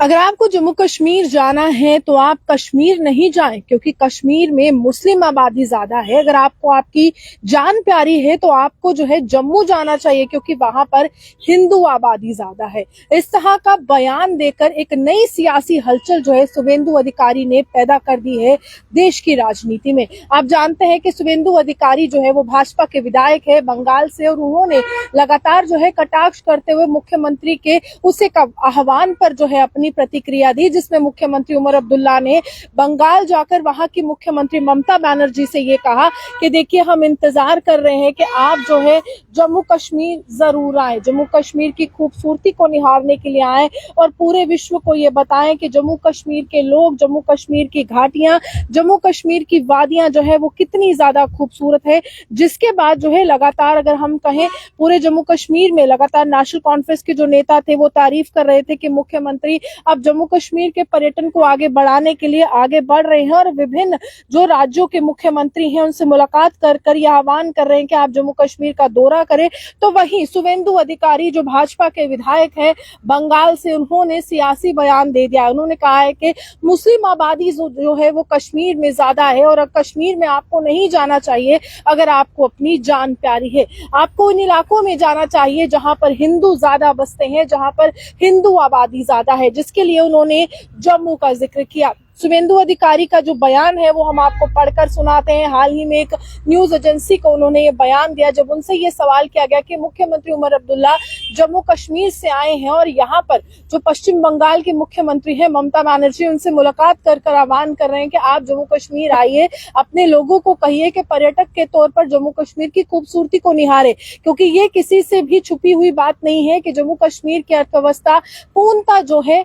अगर आपको जम्मू कश्मीर जाना है तो आप कश्मीर नहीं जाएं, क्योंकि कश्मीर में मुस्लिम आबादी ज्यादा है। अगर आपको आपकी जान प्यारी है तो आपको जो है जम्मू जाना चाहिए, क्योंकि वहां पर हिंदू आबादी ज्यादा है। इस तरह का बयान देकर एक नई सियासी हलचल जो है शुभेंदु अधिकारी ने पैदा कर दी है देश की राजनीति में। आप जानते हैं कि शुभेंदु अधिकारी जो है वो भाजपा के विधायक है बंगाल से, और उन्होंने लगातार जो है कटाक्ष करते हुए मुख्यमंत्री के उसे का आह्वान पर जो है अपनी प्रतिक्रिया दी, जिसमें मुख्यमंत्री उमर अब्दुल्ला ने बंगाल जाकर वहां की मुख्यमंत्री ममता बनर्जी से ये कहा कि देखिए, हम इंतजार कर रहे हैं कि आप जो है जम्मू कश्मीर जरूर आए, जम्मू कश्मीर की खूबसूरती को निहारने के लिए आए और पूरे विश्व को ये बताएं कि जम्मू कश्मीर के लोग, जम्मू कश्मीर की घाटियां, जम्मू कश्मीर की वादियां जो है वो कितनी ज्यादा खूबसूरत है। जिसके बाद जो है लगातार अगर हम कहें पूरे जम्मू कश्मीर में लगातार नेशनल कॉन्फ्रेंस के जो नेता थे वो तारीफ कर रहे थे कि मुख्यमंत्री अब जम्मू कश्मीर के पर्यटन को आगे बढ़ाने के लिए आगे बढ़ रहे हैं, और विभिन्न जो राज्यों के मुख्यमंत्री हैं उनसे मुलाकात कर यह आह्वान कर रहे हैं कि आप जम्मू कश्मीर का दौरा करें। तो वहीं शुभेंदु अधिकारी जो भाजपा के विधायक हैं बंगाल से, उन्होंने सियासी बयान दे दिया। उन्होंने कहा है कि मुस्लिम आबादी जो है वो कश्मीर में ज्यादा है और कश्मीर में आपको नहीं जाना चाहिए अगर आपको अपनी जान प्यारी है। आपको इन इलाकों में जाना चाहिए जहां पर हिंदू ज्यादा बसते हैं, जहां पर हिंदू आबादी ज्यादा है, जिसके लिए उन्होंने जम्मू का जिक्र किया। शुभेंदु अधिकारी का जो बयान है वो हम आपको पढ़कर सुनाते हैं। हाल ही में एक न्यूज एजेंसी को उन्होंने ये बयान दिया, जब उनसे ये सवाल किया गया कि मुख्यमंत्री उमर अब्दुल्ला जम्मू कश्मीर से आए हैं और यहाँ पर जो पश्चिम बंगाल की मुख्यमंत्री है ममता बनर्जी, उनसे मुलाकात कर आह्वान कर रहे हैं कि आप जम्मू कश्मीर आइए, अपने लोगों को कहिए कि पर्यटक के तौर पर जम्मू कश्मीर की खूबसूरती को निहारे, क्योंकि ये किसी से भी छुपी हुई बात नहीं है कि जम्मू कश्मीर की अर्थव्यवस्था पूर्णतः जो है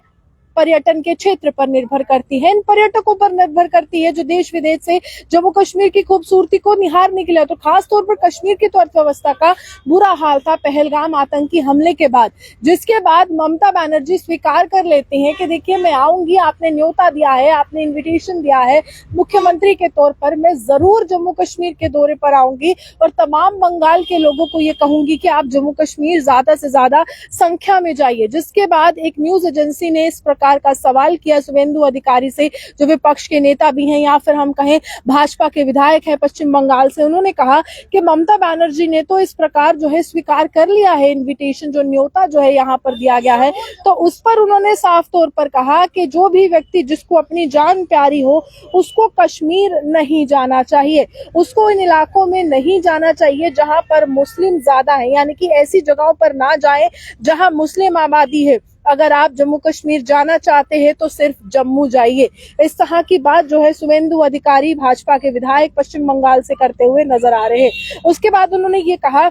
पर्यटन के क्षेत्र पर निर्भर करती है, इन पर्यटकों पर निर्भर करती है जो देश विदेश से जम्मू कश्मीर की खूबसूरती को निहारने के लिए। तो खास तौर पर कश्मीर की तो अर्थव्यवस्था का बुरा हाल था पहलगाम आतंकी हमले के बाद, जिसके बाद ममता बनर्जी स्वीकार कर लेते हैं कि देखिए, मैं आऊंगी, आपने न्योता दिया है, आपने इन्विटेशन दिया है मुख्यमंत्री के तौर पर, मैं जरूर जम्मू कश्मीर के दौरे पर आऊंगी और तमाम बंगाल के लोगों को ये कहूंगी कि आप जम्मू कश्मीर ज्यादा से ज्यादा संख्या में जाइए। जिसके बाद एक न्यूज एजेंसी ने इस प्रकार का सवाल किया शुभेंदु अधिकारी से, जो विपक्ष के नेता भी हैं या फिर हम कहें भाजपा के विधायक हैं पश्चिम बंगाल से। उन्होंने कहा कि ममता बनर्जी ने तो इस प्रकार जो है स्वीकार कर लिया है इनविटेशन, जो न्योता जो है यहाँ पर दिया गया है, तो उस पर उन्होंने साफ तौर पर कहा कि जो भी व्यक्ति जिसको अपनी जान प्यारी हो उसको कश्मीर नहीं जाना चाहिए, उसको इन इलाकों में नहीं जाना चाहिए जहां पर मुस्लिम ज्यादा है, यानी कि ऐसी जगहों पर ना जाए जहां मुस्लिम आबादी है। अगर आप जम्मू कश्मीर जाना चाहते हैं तो सिर्फ जम्मू जाइए। इस तरह की बात जो है शुभेंदु अधिकारी भाजपा के विधायक पश्चिम बंगाल से करते हुए नजर आ रहे हैं। उसके बाद उन्होंने ये कहा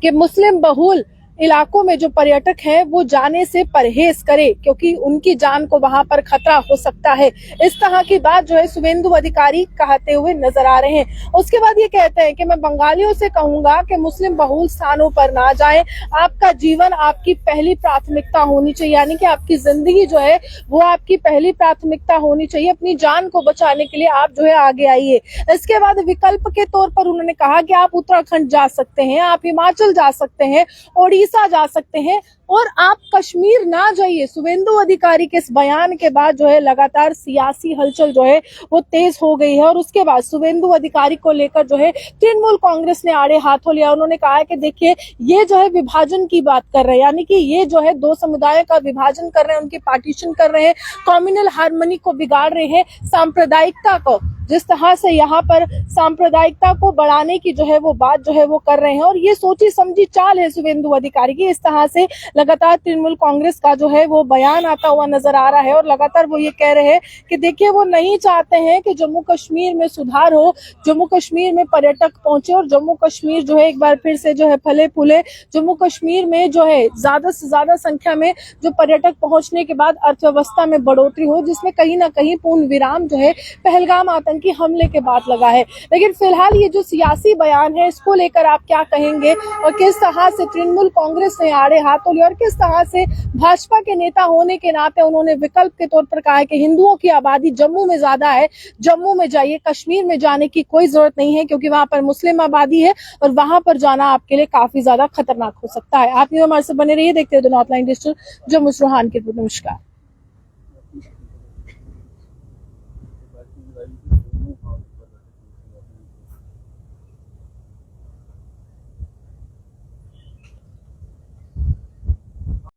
कि मुस्लिम बहुल इलाकों में जो पर्यटक हैं वो जाने से परहेज करे, क्योंकि उनकी जान को वहां पर खतरा हो सकता है। इस तरह की बात जो है शुभेंदु अधिकारी कहते हुए नजर आ रहे हैं। उसके बाद ये कहते हैं कि मैं बंगालियों से कहूंगा कि मुस्लिम बहुल स्थानों पर ना जाएं, आपका जीवन आपकी पहली प्राथमिकता होनी चाहिए, यानी कि आपकी जिंदगी जो है वो आपकी पहली प्राथमिकता होनी चाहिए। अपनी जान को बचाने के लिए आप जो है आगे आइए। इसके बाद विकल्प के तौर पर उन्होंने कहा कि आप उत्तराखंड जा सकते हैं, आप हिमाचल जा सकते हैं, ओडिशा जा सकते हैं, और आप कश्मीर ना जाइए। शुभेंदु अधिकारी के इस बयान के बाद जो है लगातार सियासी हलचल जो है वो तेज हो गई है, और उसके बाद शुभेंदु अधिकारी को लेकर जो है तृणमूल कांग्रेस ने आड़े हाथों लिया। उन्होंने कहा है कि देखिए, ये जो है विभाजन की बात कर रहे हैं, यानी कि ये जो है दो समुदायों का विभाजन कर रहे हैं, उनकी पार्टीशन कर रहे हैं, कम्युनल हार्मनी को बिगाड़ रहे हैं, सांप्रदायिकता को, जिस तरह से यहाँ पर सांप्रदायिकता को बढ़ाने की जो है वो बात जो है वो कर रहे हैं, और ये सोची समझी चाल है शुभेंदु अधिकारी की। इस तरह से लगातार तृणमूल कांग्रेस का जो है वो बयान आता हुआ नजर आ रहा है, और लगातार वो ये कह रहे हैं कि देखिए, वो नहीं चाहते हैं कि जम्मू कश्मीर में सुधार हो, जम्मू कश्मीर में पर्यटक पहुंचे और जम्मू कश्मीर जो है एक बार फिर से जो है फले फूले। जम्मू कश्मीर में जो है ज्यादा से ज्यादा संख्या में जो पर्यटक पहुंचने के बाद अर्थव्यवस्था में बढ़ोतरी हो, जिसमें कहीं ना कहीं पूर्ण विराम जो है पहलगाम आतंकी हमले के बाद लगा है। लेकिन फिलहाल ये जो सियासी बयान है इसको लेकर आप क्या कहेंगे, और किस तरह से तृणमूल कांग्रेस ने आड़े हाथों लिया, और किस तरह से भाजपा के नेता होने के नाते उन्होंने विकल्प के तौर पर कहा है कि हिंदुओं की आबादी जम्मू में ज्यादा है, जम्मू में जाइए, कश्मीर में जाने की कोई जरूरत नहीं है, क्योंकि वहां पर मुस्लिम आबादी है और वहां पर जाना आपके लिए काफी ज्यादा खतरनाक हो सकता है। आप हमारे से बने रहिए, देखते हैं the north line digital, Jammu से रोहान की रिपोर्ट। नमस्कार।